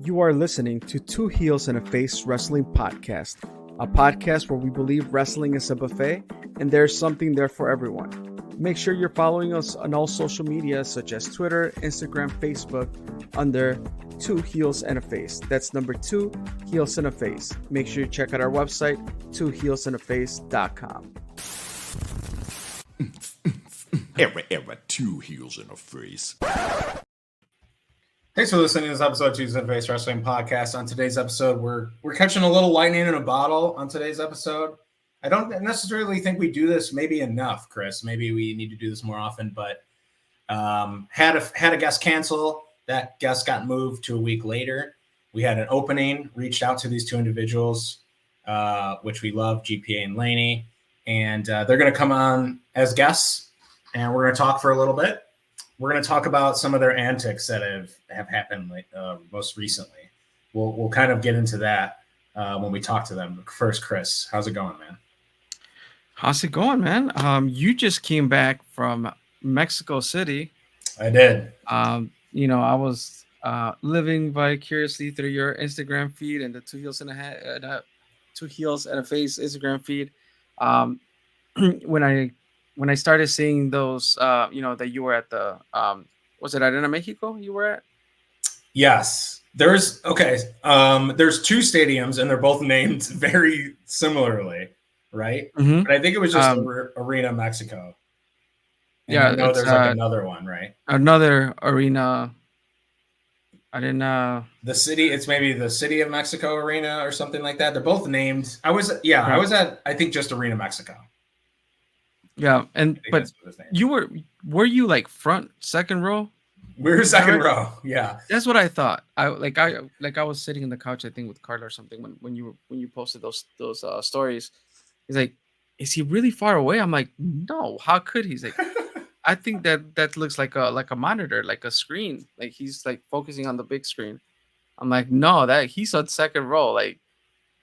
You are listening to Two Heels and a Face Wrestling Podcast, a podcast where we believe wrestling is a buffet and there's something there for everyone. Make sure you're following us on all social media such as Twitter, Instagram, Facebook under Two Heels and a Face. That's number 2 Heels and a Face. Make sure you check out our website, twoheelsandaface.com. Era, 2 Heels and a Face. Thanks for listening to this episode of Two Heels and a Face Wrestling Podcast. On today's episode, we're catching a little lightning in a bottle on today's episode. I don't necessarily think we do this maybe enough, Chris. Maybe we need to do this more often, but had a guest cancel. That guest got moved to a week later. We had an opening, reached out to these two individuals, which we love, GPA and Laynie, and they're going to come on as guests, and we're going to talk for a little bit. We're going to talk about some of their antics that have happened most recently. We'll kind of get into that when we talk to them. First, Chris, how's it going, man? How's it going, man? You just came back from Mexico City. I did. I was living vicariously through your Instagram feed and the Two Heels and a Face Instagram feed. When I started seeing those, that you were at the, was it Arena Mexico you were at? Yes. There's two stadiums and they're both named very similarly, right? Mm-hmm. But I think it was just Arena Mexico. And I know there's another one, right? Another arena. I didn't know. The city, it's maybe the City of Mexico Arena or something like that. They're both named. I was at, I think, just Arena Mexico. Yeah, but were you like front, second row? We were second row. Yeah, that's what I thought. I was sitting in the couch, I think, with Carla or something when you posted those stories. He's like, is he really far away? I'm like, no. How could he? He's like, I think that looks like a monitor, like a screen. Like he's like focusing on the big screen. I'm like, no, that he's on second row. Like,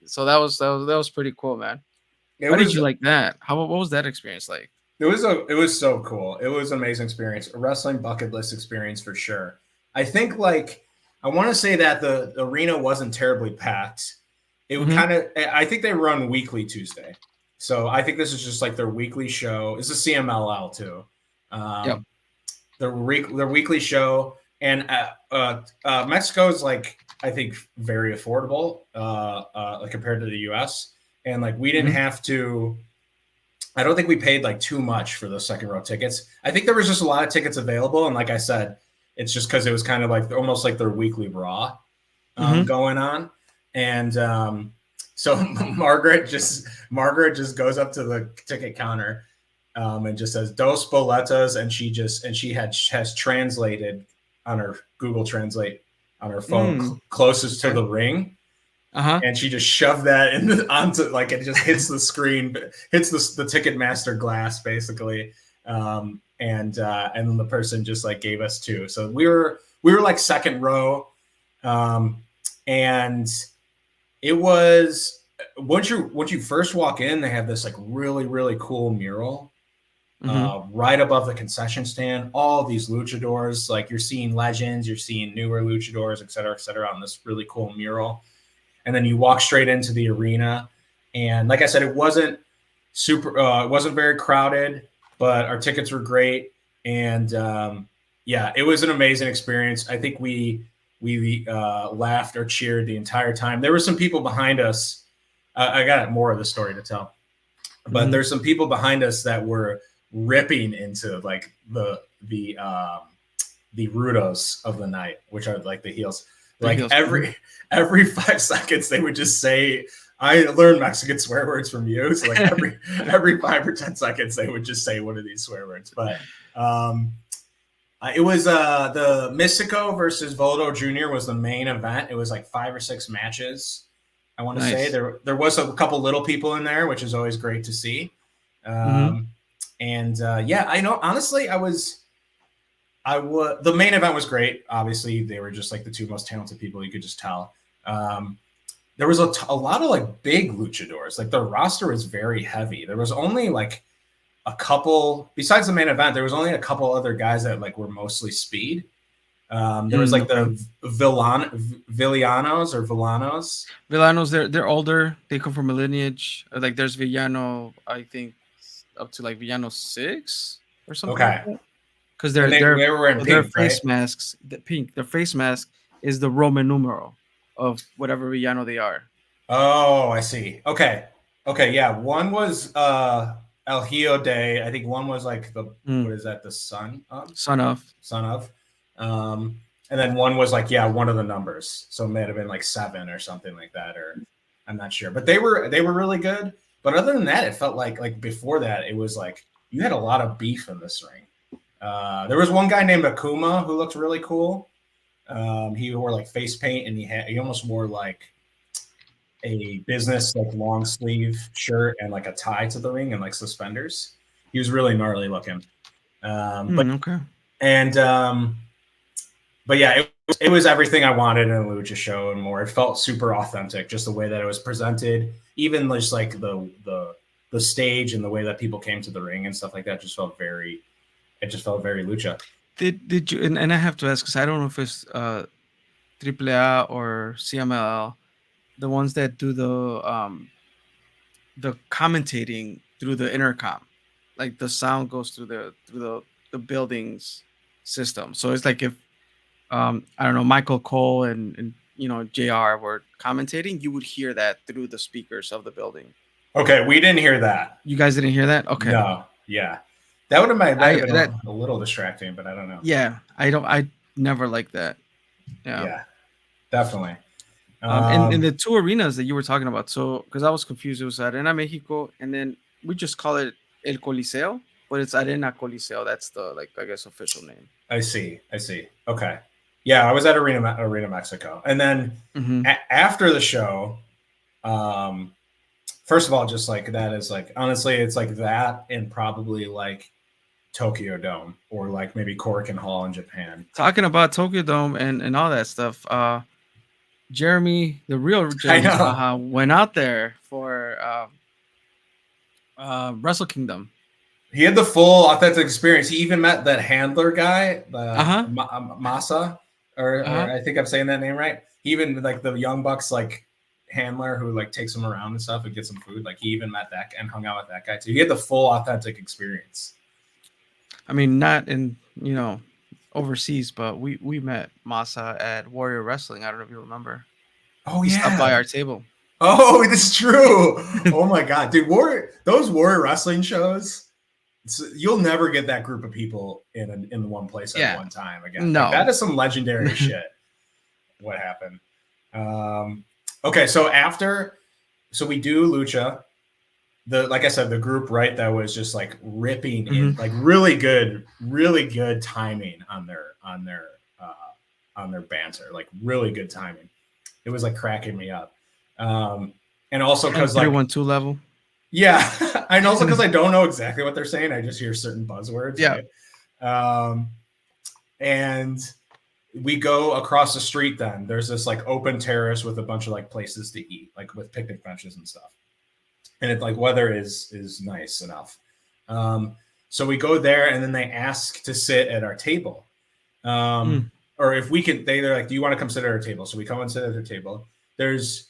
so that was pretty cool, man. How did you like that? What was that experience like? It was so cool. It was an amazing experience, a wrestling bucket list experience for sure. I think I want to say that the arena wasn't terribly packed. It would I think they run weekly Tuesday. So I think this is just like their weekly show. It's a CMLL too. Yep. Their weekly show. And Mexico is I think very affordable compared to the US. And we didn't have to, I don't think we paid too much for those second row tickets. I think there was just a lot of tickets available. And like I said, it's just because it was kind of almost like their weekly Raw going on. And so Margaret just goes up to the ticket counter and just says, "Dos boletas." And she has translated on her Google Translate on her phone closest to the ring. And she just shoved that onto it just hits the screen, hits the Ticketmaster glass basically, and then the person just gave us 2. So we were second row, and it was once you first walk in, they have this really really cool mural right above the concession stand. All these luchadors, you're seeing legends, you're seeing newer luchadors, et cetera, on this really cool mural. And then you walk straight into the arena. And like I said, it wasn't it wasn't very crowded, but our tickets were great. And it was an amazing experience. I think we laughed or cheered the entire time. There were some people behind us. I got more of the story to tell, but there's some people behind us that were ripping into the rudos of the night, which are the heels. Every 5 seconds, they would just say, "I learned Mexican swear words from you." So every 5 or 10 seconds, they would just say one of these swear words. But it was the Mystico versus Voldo Jr. was the main event. It was 5 or 6 matches. I want to say there was a couple little people in there, which is always great to see. I know. Honestly, the main event was great. Obviously, they were just the 2 most talented people. You could just tell. There was a lot of big luchadors. The roster was very heavy. There was only a couple, besides the main event, there was only a couple other guys that were mostly speed. There was like Okay. the Villanos or Villanos. Villanos, they're older. They come from a lineage. Like there's Villano, I think, up to like Villano 6 or something like Okay, that. Because and they were wearing their pink, right? face masks, the pink. Their face mask is the Roman numeral of whatever Villano they are. Oh, I see. Okay. Okay, yeah. One was El Hio Day. I think one was like the what Mm. is that, the son of? Son of. Son of. And then one was like, yeah, one of the numbers. So it may have been like 7 or something like that, or I'm not sure. But they were really good. But other than that, it felt like before that, it was like you had a lot of beef in this ring. There was one guy named Akuma who looked really cool. He wore like face paint, and he almost wore like a business like long sleeve shirt and like a tie to the ring and like suspenders. He was really gnarly looking. But Okay. and but yeah, it was everything I wanted in a lucha show and more. It felt super authentic, just the way that it was presented, even just like the stage and the way that people came to the ring and stuff like that. Just felt very, it just felt very lucha. Did you and I have to ask because I don't know if it's AAA or CMLL, the ones that do the commentating through the intercom, like the sound goes through the building's system. So it's like if I don't know, Michael Cole and JR were commentating, you would hear that through the speakers of the building. Okay, we didn't hear that. You guys didn't hear that? Okay. No, yeah, that would have might have I been that a little distracting, but I don't know. Yeah, I never like that. Yeah. Yeah, definitely. And the two arenas that you were talking about, so because I was confused, it was Arena Mexico, and then we just call it El Coliseo, but it's Arena Coliseo. That's the, like, I guess, official name. I see. Okay. Yeah, I was at Arena Mexico, and then Mm-hmm. after the show, first of all, just like that is like honestly, it's like that and probably like Tokyo Dome or like maybe Korakuen Hall in Japan. Talking about Tokyo Dome and all that stuff, Jeremy, the real I Jeremy know. Saha, went out there for Wrestle Kingdom. He had the full authentic experience. He even met that handler guy, Uh-huh. Masa, or Uh-huh. I think I'm saying that name right. He even like the Young Bucks like handler who like takes him around and stuff and gets him food. Like he even met that and hung out with that guy too. He had the full authentic experience. I mean, not in, overseas, but we met Masa at Warrior Wrestling. I don't know if you remember. Oh He stopped by yeah. our table. Oh, that's true. Oh my god, dude! Those Warrior Wrestling shows. You'll never get that group of people in one place at one time again. No. Like, that is some legendary shit. What happened? Okay, so we do lucha. Like I said, the group, right, that was just like ripping in, like really good timing on their banter, like really good timing. It was like cracking me up. And also because like 312 level. Yeah, and also because I don't know exactly what they're saying, I just hear certain buzzwords. Yeah. Right? And we go across the street. Then there's this like open terrace with a bunch of like places to eat, like with picnic benches and stuff. And it's like weather is nice enough. So we go there, and then they ask to sit at our table, or if we can. They're like, "Do you want to come sit at our table?" So we come and sit at their table. There's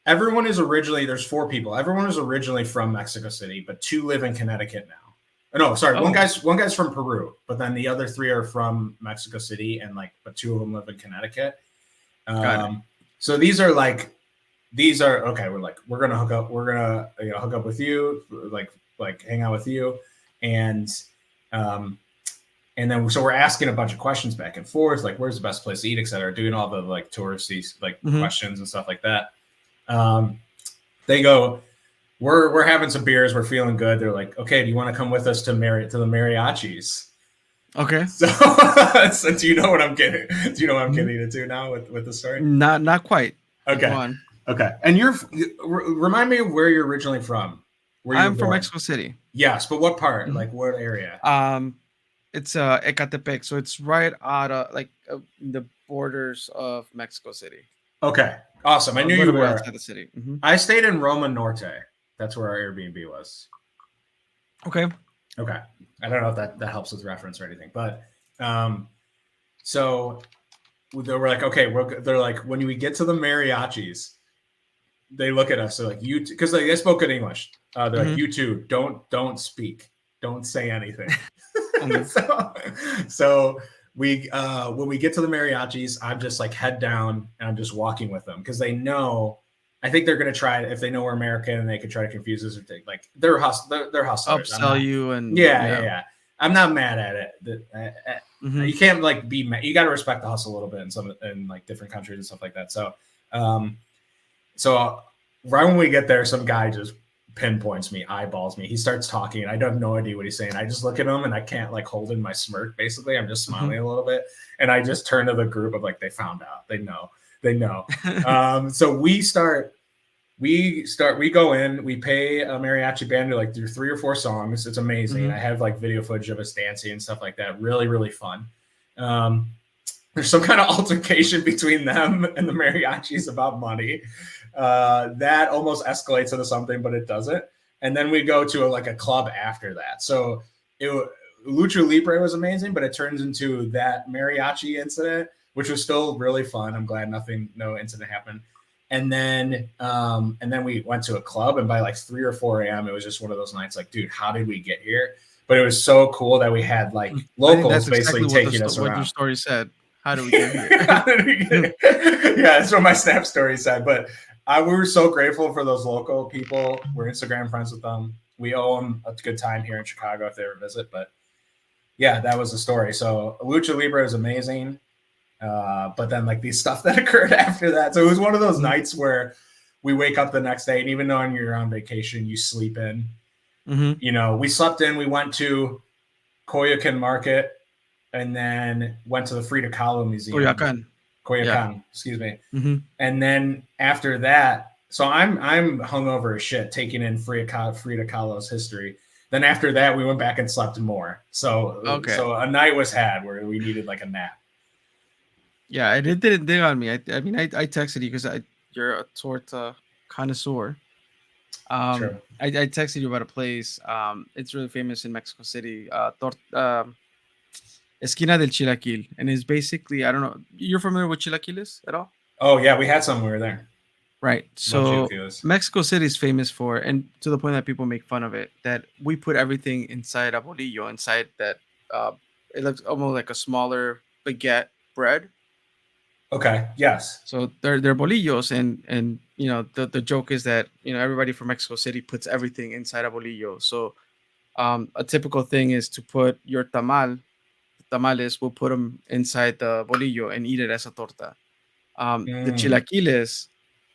4 people. Everyone is originally from Mexico City, but 2 live in Connecticut now. No, sorry. Oh. One guy's from Peru, but then the other 3 are from Mexico City, and but 2 of them live in Connecticut. So these are okay. We're gonna hook up. We're gonna hook up with you, like hang out with you, and then so we're asking a bunch of questions back and forth, like where's the best place to eat, etc. Doing all the like touristy like questions and stuff like that. They go, we're having some beers, we're feeling good. They're like, okay, do you want to come with us to the mariachis? Okay. So do you know what I'm getting? Do you know what I'm getting into now with the story? Not quite. Okay. Okay. And remind me of where you're originally from. I'm from Mexico City. Yes, but what part? Like what area? It's Ecatepec, so it's right out of the borders of Mexico City. Okay. Awesome. I knew you were outside the city. I stayed in Roma Norte. That's where our Airbnb was. Okay. I don't know if that helps with reference or anything, but so they were like, okay, they're like, when we get to the mariachis, they look at us. They're like, you, because they spoke good English. They're like, you two, don't speak, don't say anything. so we when we get to the mariachis, I'm just like head down and I'm just walking with them because they know. I think they're gonna try if they know we're American and they could try to confuse us or take like they're hustlers. Upsell you and yeah. I'm not mad at it. You can't like be mad. You got to respect the hustle a little bit in like different countries and stuff like that. So, right when we get there, some guy just pinpoints me, eyeballs me. He starts talking, and I have no idea what he's saying. I just look at him, and I can't like hold in my smirk. Basically, I'm just smiling a little bit, and I just turn to the group of like, they found out, they know. So we go in, we pay a mariachi band to like do 3 or 4 songs. It's amazing. I have like video footage of us dancing and stuff like that. Really, really fun. There's some kind of altercation between them and the mariachis about money. That almost escalates into something, but it doesn't. And then we go to a club after that. So Lucha Libre was amazing, but it turns into that mariachi incident, which was still really fun. I'm glad no incident happened. And then we went to a club, and by like 3 or 4 a.m., it was just one of those nights like, dude, how did we get here? But it was so cool that we had like locals basically taking us around. What your story said. How do we get here? Yeah, that's what my Snap story said. But we were so grateful for those local people. We're Instagram friends with them. We owe them a good time here in Chicago if they ever visit. But yeah, that was the story. So Lucha Libre is amazing. But then like these stuff that occurred after that. So it was one of those nights where we wake up the next day, and even though you're on vacation, you sleep in. You know, we slept in. We went to Coyoacan Market, and then went to the Frida Kahlo Museum. Coyoacan, excuse me. And then after that, so I'm hungover as shit, taking in Frida Kahlo's history. Then after that, we went back and slept more. So a night was had where we needed like a nap. Yeah, and it didn't dig on me. I mean, I texted you because you're a torta connoisseur. True. I texted you about a place. It's really famous in Mexico City. Esquina del Chilaquil, and it's basically, I don't know. You're familiar with chilaquiles at all? Oh yeah, we had some when we were there. Right. So Mexico City is famous for, and to the point that people make fun of it, that we put everything inside a bolillo, inside that. It looks almost like a smaller baguette bread. Okay. Yes. So they're bolillos, and you know the joke is that everybody from Mexico City puts everything inside a bolillo. So a typical thing is to put your tamales. We'll put them inside the bolillo and eat it as a torta. The chilaquiles,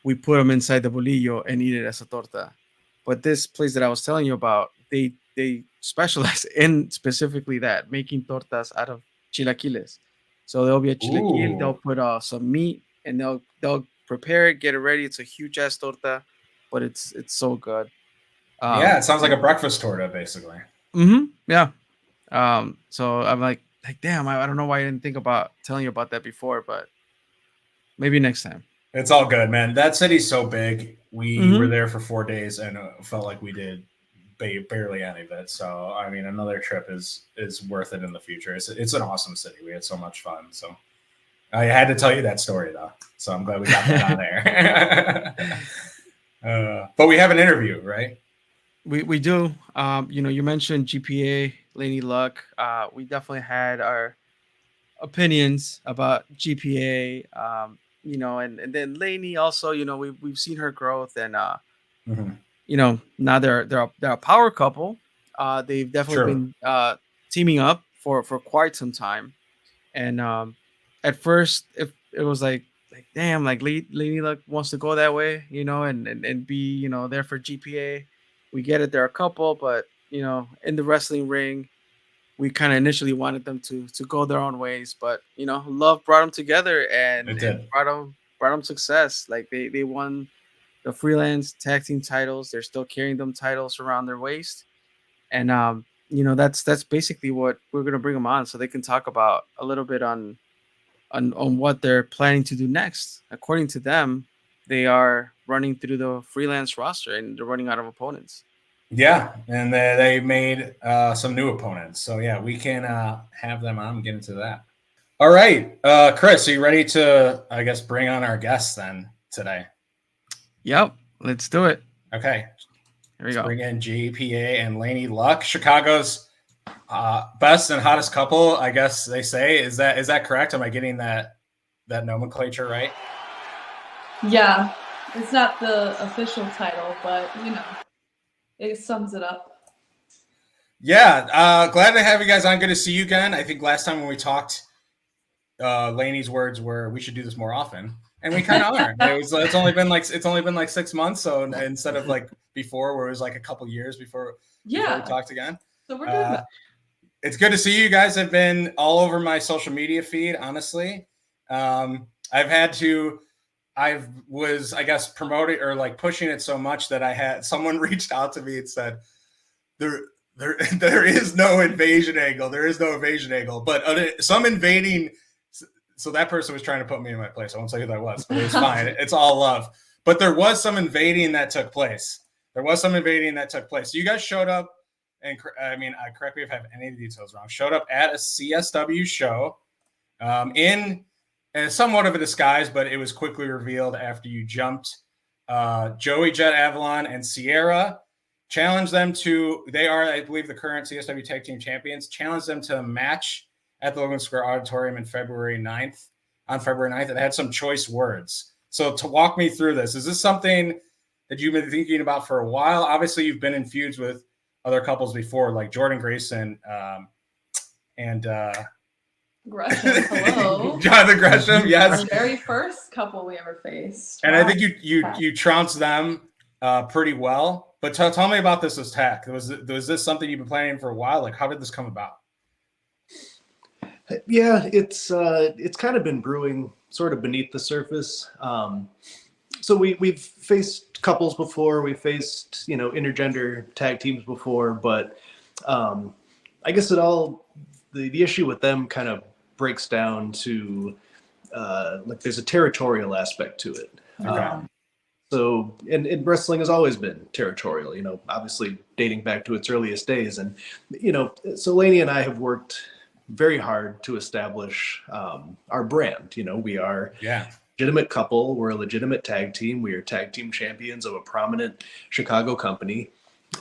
we put them inside the bolillo and eat it as a torta. But this place that I was telling you about, they specialize in specifically that, making tortas out of chilaquiles. So there'll be a chilaquil, they'll put some meat, and they'll prepare it, get it ready. It's a huge ass torta, but it's so good. Yeah, it sounds like a breakfast torta, basically. Yeah. So I'm like damn, I don't know why I didn't think about telling you about that before, but maybe next time. It's all good, man. That city's so big. We were there for 4 days, and it felt like we did barely any of it. So I mean, another trip is worth it in the future. It's an awesome city. We had so much fun. So I had to tell you that story though. So I'm glad we got that on there. But we have an interview, right? We do. You mentioned GPA, Laynie Luck. We definitely had our opinions about GPA. And then Laynie also. We've seen her growth, and now they're a power couple. They've definitely been teaming up for quite some time. And at first, if it was like damn, like Laynie Luck wants to go that way, and be there for GPA. We get it, they're a couple, but in the wrestling ring, we kind of initially wanted them to go their own ways, but love brought them together, and brought them success. Like they won the freelance tag team titles. They're still carrying them titles around their waist, and that's basically what we're gonna bring them on, so they can talk about a little bit on what they're planning to do next. According to them, they are running through the freelance roster, and they're running out of opponents. Yeah, and they made some new opponents. So yeah, we can have them on and get into that. All right, Chris, are you ready to, I guess, bring on our guests then today? Yep, let's do it. Okay, here we go. Bring in GPA and Laynie Luck, Chicago's best and hottest couple, I guess they say. Is that correct? Am I getting that nomenclature right? Yeah, it's not the official title, but it sums it up. Yeah, glad to have you guys on. Good to see you again. I think last time when we talked, Laynie's words were, "We should do this more often," and we kind of are. It's only been like 6 months, so instead of like before, where it was like a couple years before we talked again. So we're doing that. It's good to see you guys. Have been all over my social media feed. Honestly, I was, I guess, promoting or like pushing it so much that I had someone reached out to me and said, there is no invasion angle. There is no invasion angle, but some invading. So that person was trying to put me in my place. I won't say who that was, but it was fine. It's all love. But there was some invading that took place. So you guys showed up, and I mean, correct me if I have any of the details wrong. Showed up at a CSW show, in somewhat of a disguise, but it was quickly revealed after you jumped Joey, Jet, Avalon, and Sierra. Challenged them to. They are, I believe, the current CSW Tag Team Champions. Challenged them to a match at the Logan Square Auditorium on February 9th, and had some choice words. So to walk me through this, is this something that you've been thinking about for a while? Obviously, you've been in feuds with other couples before, like Jordan Grayson and Gresham, hello. Jonathan Gresham, yes. Our very first couple we ever faced. And I think you trounced them pretty well. But tell me about this as tech. Was this something you've been planning for a while? Like, how did this come about? Yeah, it's kind of been brewing sort of beneath the surface. So we've faced couples before, we faced intergender tag teams before, but I guess the issue with them kind of breaks down to like there's a territorial aaspect to it. Okay. So and wrestling has always been territorial, obviously dating back to its earliest days, and so Laynie and I have worked very hard to establish our brand. We are a legitimate couple. We're a legitimate tag team. We are tag team champions of a prominent Chicago company.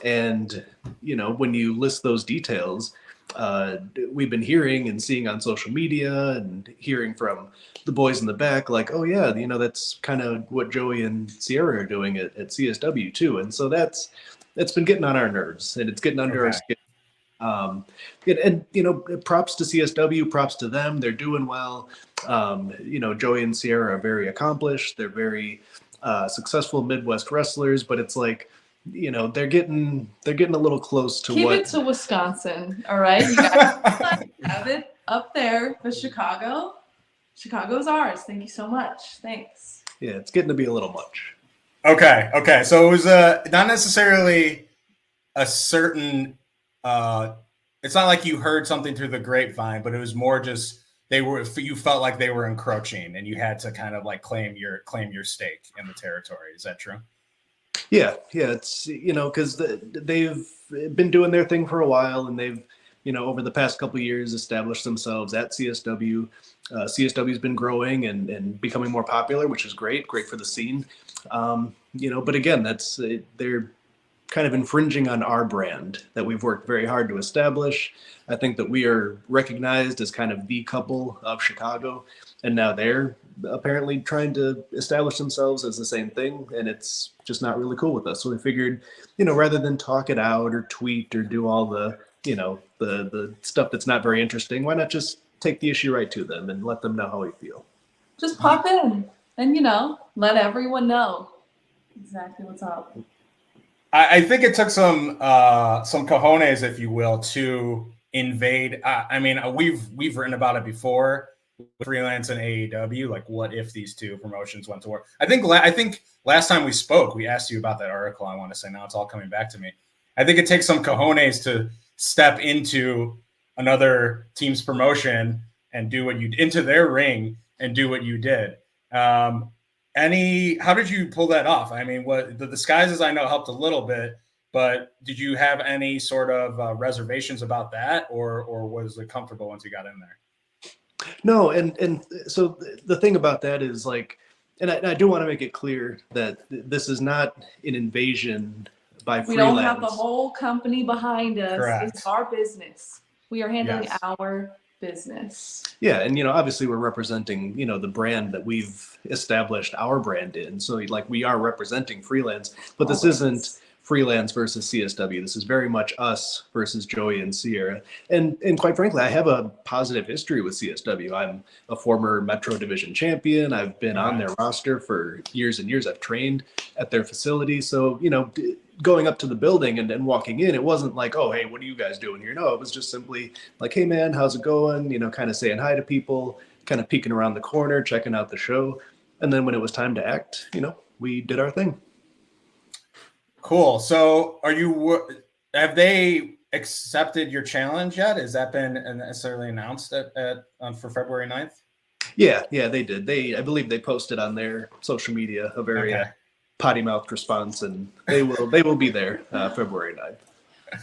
And, when you list those details, we've been hearing and seeing on social media and hearing from the boys in the back, like, oh yeah, that's kind of what Joey and Sierra are doing at CSW too. And so that's been getting on our nerves, and it's getting under our skin. And props to CSW, props to them. They're doing well. Joey and Sierra are very accomplished. They're very successful Midwest wrestlers, but it's like, they're getting a little close to Keep it to Wisconsin, all right? You guys have it up there, but Chicago's ours. Thank you so much. Thanks. Yeah, it's getting to be a little much. Okay. So it was not necessarily a certain. It's not like you heard something through the grapevine, but it was more just you felt like they were encroaching, and you had to kind of like claim your stake in the territory. Is that true? Yeah. It's because they've been doing their thing for a while, and they've over the past couple of years established themselves at CSW. CSW's been growing and becoming more popular, which is great for the scene. But again, they're kind of infringing on our brand that we've worked very hard to establish. I think that we are recognized as kind of the couple of Chicago, and now they're apparently trying to establish themselves as the same thing, and it's just not really cool with us. So we figured, rather than talk it out or tweet or do all the, the stuff that's not very interesting, why not just take the issue right to them and let them know how we feel? Just pop in and, let everyone know exactly what's up. I think it took some cojones, if you will, to invade. I mean, we've written about it before, freelance and AEW. Like, what if these two promotions went to war? I think last time we spoke, we asked you about that article. I want to say now it's all coming back to me. I think it takes some cojones to step into another team's promotion and do what you into their ring and do what you did. How did you pull that off? I mean, the disguises I know helped a little bit, but did you have any sort of reservations about that, or was it comfortable once you got in there? No, and so the thing about that is like, and I do want to make it clear that this is not an invasion by We don't have the freelance. whole company behind us. This is Correct. our business. We are handling Yes. our business. Yeah, and obviously we're representing the brand that we've established our brand in. So like we are representing freelance, but this Always. isn't freelance versus CSW. This is very much us versus Joey and Sierra. And quite frankly, I have a positive history with CSW. I'm a former Metro Division champion. I've been on their roster for years and years. I've trained at their facility. So, going up to the building and walking in, it wasn't like, oh, hey, what are you guys doing here? No, it was just simply like, hey, man, how's it going? Kind of saying hi to people, kind of peeking around the corner, checking out the show. And then when it was time to act, we did our thing. Cool. So have they accepted your challenge yet? Has that been necessarily announced for February 9th? Yeah, they did. I believe they posted on their social media a very potty mouthed response, and they will be there February 9th.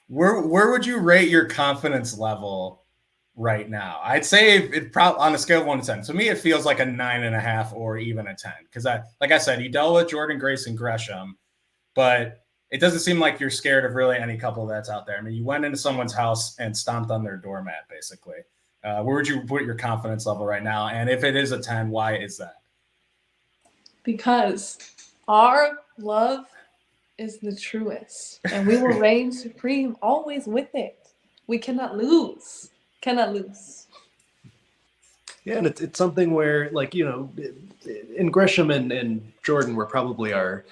Where would you rate your confidence level right now? I'd say it probably on a scale of 1 to 10. To me, it feels like a 9.5 or even a 10. Because like I said, you dealt with Jordan Grace and Gresham, but it doesn't seem like you're scared of really any couple that's out there. I mean, you went into someone's house and stomped on their doormat, basically. Where would you put your confidence level right now? And if it is a 10, why is that? Because our love is the truest, and we will reign supreme always with it. We cannot lose. Cannot lose. Yeah, and it's something where, like, in Gresham and Jordan were probably our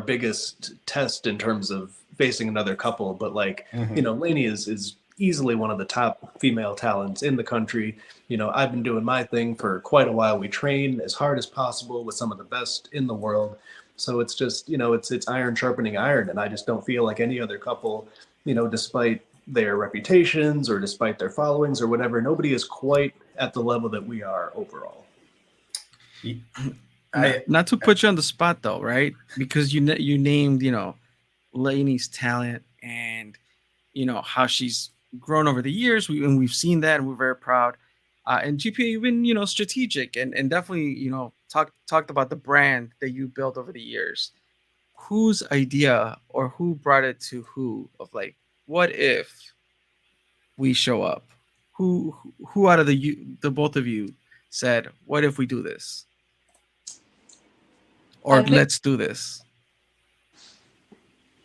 biggest test in terms of facing another couple. But like, Laynie is easily one of the top female talents in the country. I've been doing my thing for quite a while. We train as hard as possible with some of the best in the world. So it's just, it's iron sharpening iron. And I just don't feel like any other couple, despite their reputations or despite their followings or whatever, nobody is quite at the level that we are overall. Not to put you on the spot though, right? Because you named, Laynie's talent and, how she's grown over the years. We've seen that and we're very proud. And GPA, you've been, strategic and definitely, talked about the brand that you built over the years. Whose idea or who brought it to who of like, what if we show up? Who out of the both of you said, what if we do this? Or let's do this.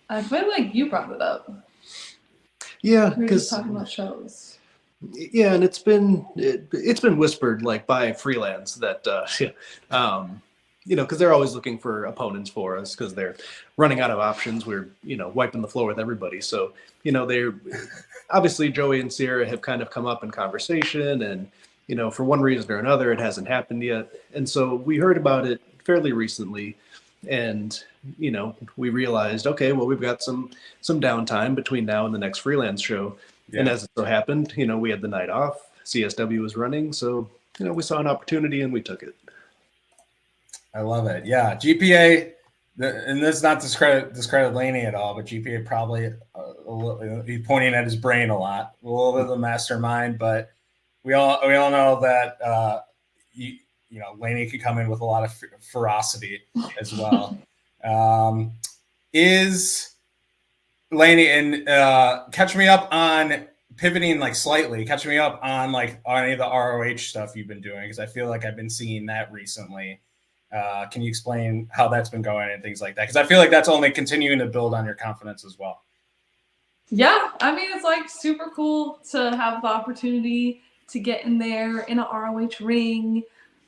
I feel like you brought it up. Yeah, we were just talking about shows. Yeah, and it's been whispered like by freelance that because they're always looking for opponents for us because they're running out of options. We're wiping the floor with everybody. So they're obviously Joey and Sierra have kind of come up in conversation, and for one reason or another, it hasn't happened yet. And so we heard about it fairly recently, and we realized, okay, well, we've got some downtime between now and the next freelance show. Yeah. And as it so happened, we had the night off. CSW was running, so we saw an opportunity and we took it. I love it. Yeah, GPA, and this is not discredit Laynie at all, but GPA probably he's pointing at his brain a little bit of the mastermind. But we all know that Laynie could come in with a lot of ferocity as well. Is Laynie, and catch me up on pivoting like slightly. Catch me up on like on any of the ROH stuff you've been doing, because I feel like I've been seeing that recently. Can you explain how that's been going and things like that? Because I feel like that's only continuing to build on your confidence as well. Yeah, I mean, it's like super cool to have the opportunity to get in there in an ROH ring.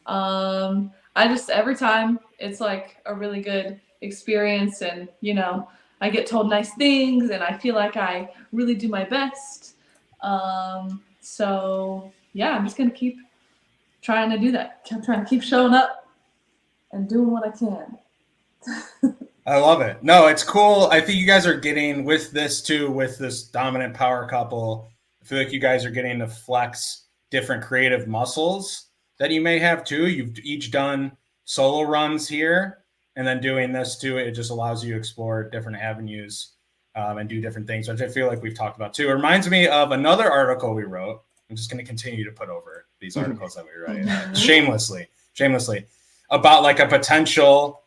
Every time it's like a really good experience, and I get told nice things and I feel like I really do my best. So yeah, I'm just gonna keep trying to do that. I'm trying to keep showing up and doing what I can. I love it. No, it's cool. I think you guys are getting with this dominant power couple. I feel like you guys are getting to flex different creative muscles that you may have too. You've each done solo runs here, and then doing this too, it just allows you to explore different avenues and do different things, which I feel like we've talked about too. It reminds me of another article we wrote. I'm just going to continue to put over it. these articles that we write, shamelessly, about like a potential.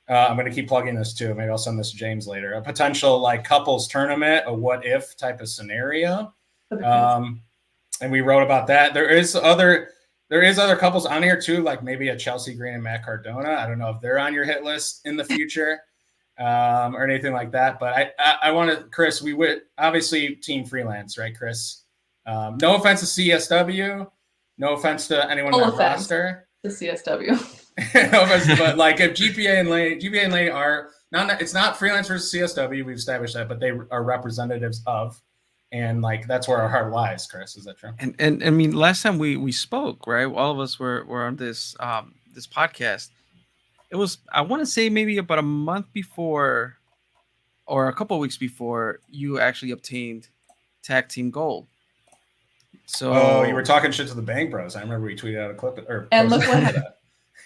I'm going to keep plugging this too. Maybe I'll send this to James later. A potential like couples tournament, a what if type of scenario. And we wrote about that. There is other couples on here too, like maybe a Chelsea Green and Matt Cardona. I don't know if they're on your hit list in the future or anything like that. But I want to, Chris, we would obviously team freelance, right, Chris? No offense to CSW. No offense to anyone on the roster. The CSW. No offense, but like if GPA and Laynie are not, it's not freelance versus CSW. We've established that, but they are representatives of. And like that's where our heart lies, Chris. Is that true? And I mean, last time we spoke, right? All of us were on this this podcast. It was, I want to say, maybe about a month before, or a couple of weeks before, you actually obtained tag team gold. So you were talking shit to the Bang Bros. I remember we tweeted out a clip and look what happened.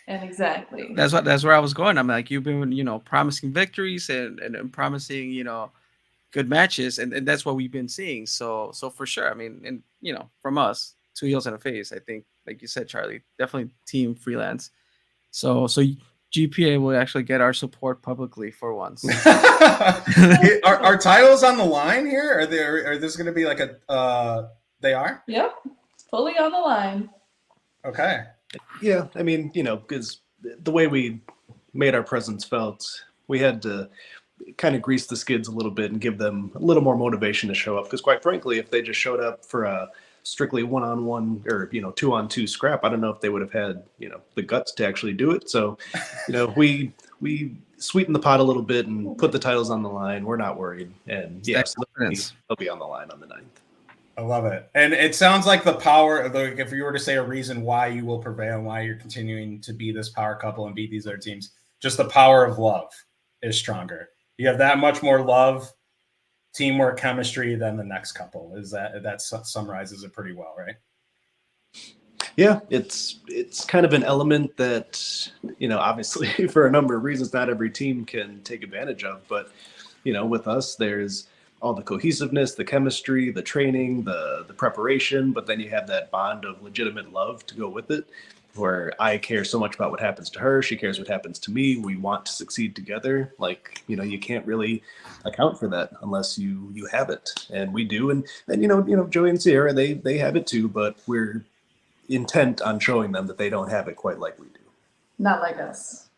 And exactly. That's where I was going. I'm like, you've been promising victories and promising good matches, and that's what we've been seeing. So for sure, I mean, and from us, 2 heels and a face, I think, like you said, Charlie, definitely team freelance. So GPA will actually get our support publicly for once. Are titles on the line here? Are this going to be like a? They are. Yep, it's fully on the line. Okay. Yeah, I mean, because the way we made our presence felt, we had to kind of grease the skids a little bit and give them a little more motivation to show up. Because quite frankly, if they just showed up for a strictly one-on-one or 2-on-2 scrap, I don't know if they would have had the guts to actually do it. So we sweetened the pot a little bit and put the titles on the line. We're not worried, and yes, they'll be on the line on the 9th. I love it. And it sounds like the power, like if you were to say a reason why you will prevail and why you're continuing to be this power couple and beat these other teams, just the power of love is stronger. You have that much more love, teamwork, chemistry than the next couple. That summarizes it pretty well, right? Yeah, it's kind of an element that, obviously for a number of reasons, not every team can take advantage of. But, with us, there's all the cohesiveness, the chemistry, the training, the preparation, but then you have that bond of legitimate love to go with it, where I care so much about what happens to her. She cares what happens to me. We want to succeed together. Like, you can't really account for that unless you have it. And we do. And Joey and Sierra, they have it too, but we're intent on showing them that they don't have it quite like we do. Not like us.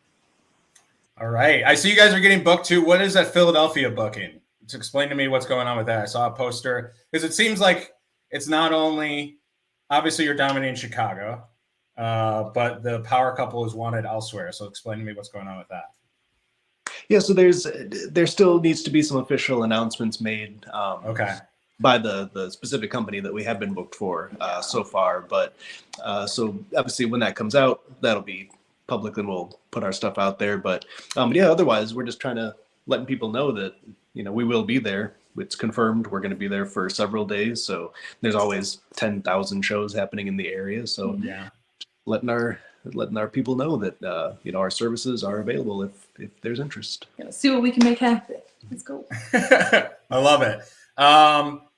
All right. I see you guys are getting booked too. What is that Philadelphia booking? To explain to me what's going on with that. I saw a poster because it seems like it's not only, obviously you're dominating Chicago, but the power couple is wanted elsewhere. So explain to me what's going on with that. Yeah, so there still needs to be some official announcements made by the specific company that we have been booked for so far. But so obviously when that comes out, that'll be public and we'll put our stuff out there. But yeah, otherwise we're just trying to letting people know that, we will be there. It's confirmed. We're going to be there for several days. So there's always 10,000 shows happening in the area. So yeah, letting our people know that, our services are available if there's interest. Let's see what we can make happen. Let's go. I love it.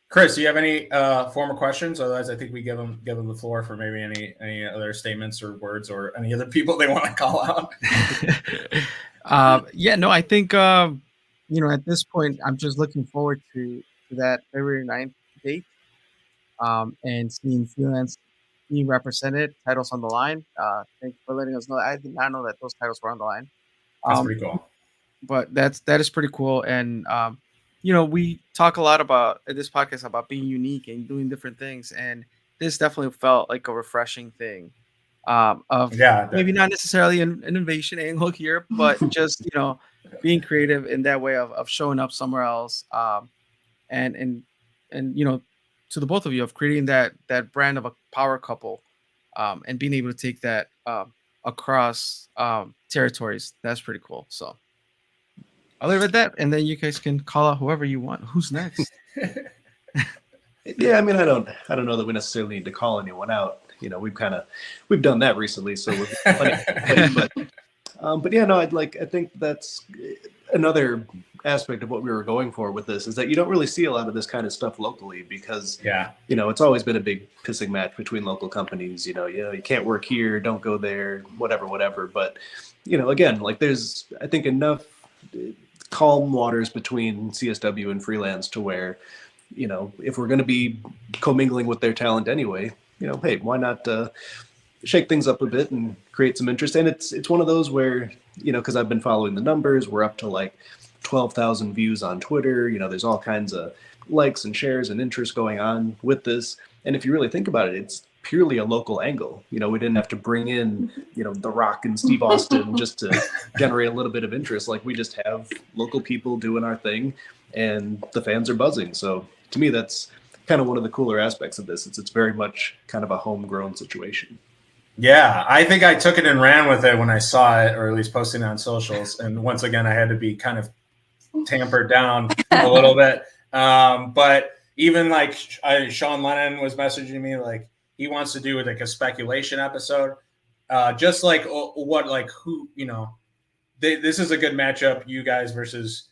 Chris, do you have any formal questions? Otherwise, I think we give them the floor for maybe any other statements or words or any other people they want to call out. I think, at this point, I'm just looking forward to that February 9th date and seeing freelance being represented, titles on the line. Thank you for letting us know. I did not know that those titles were on the line. That's pretty cool. But that is pretty cool. And, we talk a lot about in this podcast about being unique and doing different things. And this definitely felt like a refreshing thing. Maybe not necessarily an innovation angle here, but just being creative in that way of showing up somewhere else, and to the both of you of creating that brand of a power couple, and being able to take that across territories. That's pretty cool. So I'll leave it at that, and then you guys can call out whoever you want. Who's next? Yeah, I mean, I don't know that we necessarily need to call anyone out. We've done that recently, so we're plenty, but yeah, no, I think that's another aspect of what we were going for with this is that you don't really see a lot of this kind of stuff locally because, Yeah. you know, it's always been a big pissing match between local companies. You know, you can't work here, don't go there, whatever. But, you know, again, like there's, I think, enough calm waters between CSW and freelance to where, you know, if we're going to be commingling with their talent anyway, you know, hey, why not shake things up a bit and create some interest? And it's one of those where, you know, because I've been following the numbers, we're up to like 12,000 views on Twitter. You know, there's all kinds of likes and shares and interest going on with this. And if you really think about it, it's purely a local angle. You know, we didn't have to bring in, you know, The Rock and Steve Austin just to generate a little bit of interest. Like we just have local people doing our thing and the fans are buzzing. So to me, that's kind of one of the cooler aspects of this. It's very much kind of a homegrown situation. Yeah, I think I took it and ran with it when I saw it, or at least posting it on socials. And once again, I had to be kind of tampered down a little bit. But even like Sean Lennon was messaging me, like he wants to do like a speculation episode, just like what, like who, you know, this is a good matchup, you guys versus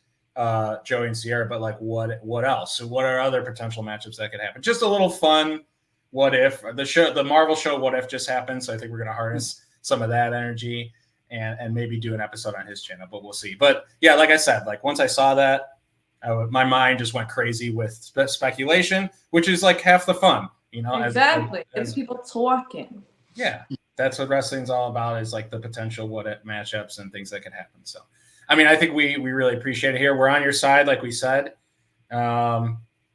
Joey and Sierra, but like what else? So what are other potential matchups that could happen? Just a little fun. What if the Marvel show What If just happened? So I think we're going to harness some of that energy and maybe do an episode on his channel, but we'll see. But yeah, like I said, like once I saw that, my mind just went crazy with speculation, which is like half the fun, you know. Exactly, it's people talking. Yeah, that's what wrestling's all about, is like the potential what if matchups and things that could happen. So, I mean, I think we really appreciate it here. We're on your side, like we said.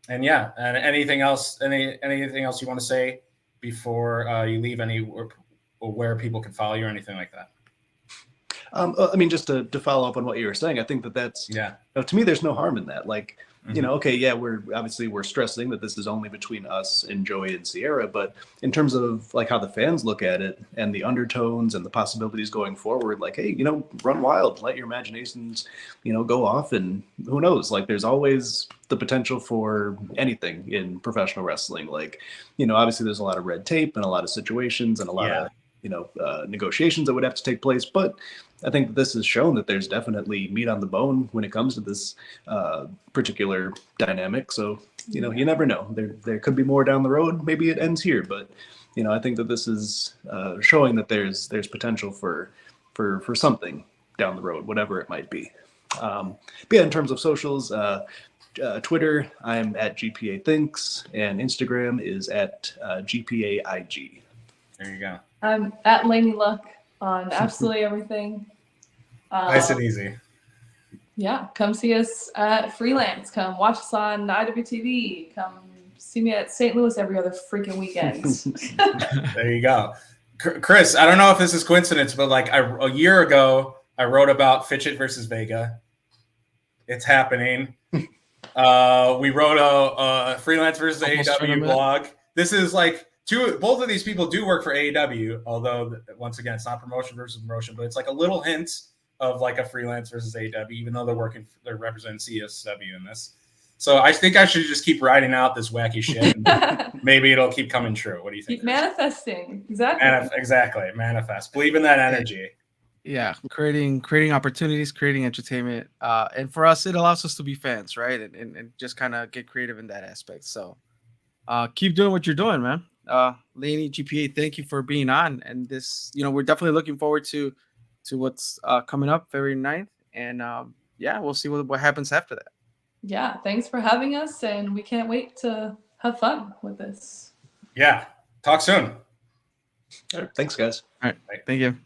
And yeah, and anything else you want to say before you leave? Where people can follow you or anything like that? I mean, just to follow up on what you were saying, I think that's, yeah. You know, to me, there's no harm in that. Like, you know, okay, yeah, we're stressing that this is only between us and Joey and Sierra, but in terms of like how the fans look at it and the undertones and the possibilities going forward, like, hey, you know, run wild, let your imaginations, you know, go off, and who knows, like there's always the potential for anything in professional wrestling. Like, you know, obviously there's a lot of red tape and a lot of situations and a lot of, you know, negotiations that would have to take place, but I think that this has shown that there's definitely meat on the bone when it comes to this particular dynamic. So, you know, you never know. There could be more down the road. Maybe it ends here, but you know, I think that this is showing that there's potential for something down the road, whatever it might be. But yeah, in terms of socials, Twitter, I'm at GPA Thinks, and Instagram is at GPAIG. There you go. I'm at Laynie Luck on absolutely everything. Nice and easy. Yeah, come see us at Freelance. Come watch us on IWTV. Come see me at St. Louis every other freaking weekend. There you go. Chris, I don't know if this is coincidence, but like a year ago, I wrote about Fitchett versus Vega. It's happening. We wrote a Freelance versus AEW blog. This is like both of these people do work for AEW, although once again, it's not promotion versus promotion, but it's like a little hint of like a Freelance versus AEW, even though they're representing CSW in this. So I think I should just keep writing out this wacky shit. And maybe it'll keep coming true. What do you think? Keep manifesting. Exactly. Exactly. Manifest. Believe in that energy. Yeah, creating opportunities, creating entertainment, and for us, it allows us to be fans, right? And just kind of get creative in that aspect. So keep doing what you're doing, man. Laynie GPA, thank you for being on. And this, you know, we're definitely looking forward to what's coming up February 9th. And yeah, we'll see what happens after that. Yeah, thanks for having us, and we can't wait to have fun with this. Yeah, talk soon. All right, thanks, guys. All right, thank you.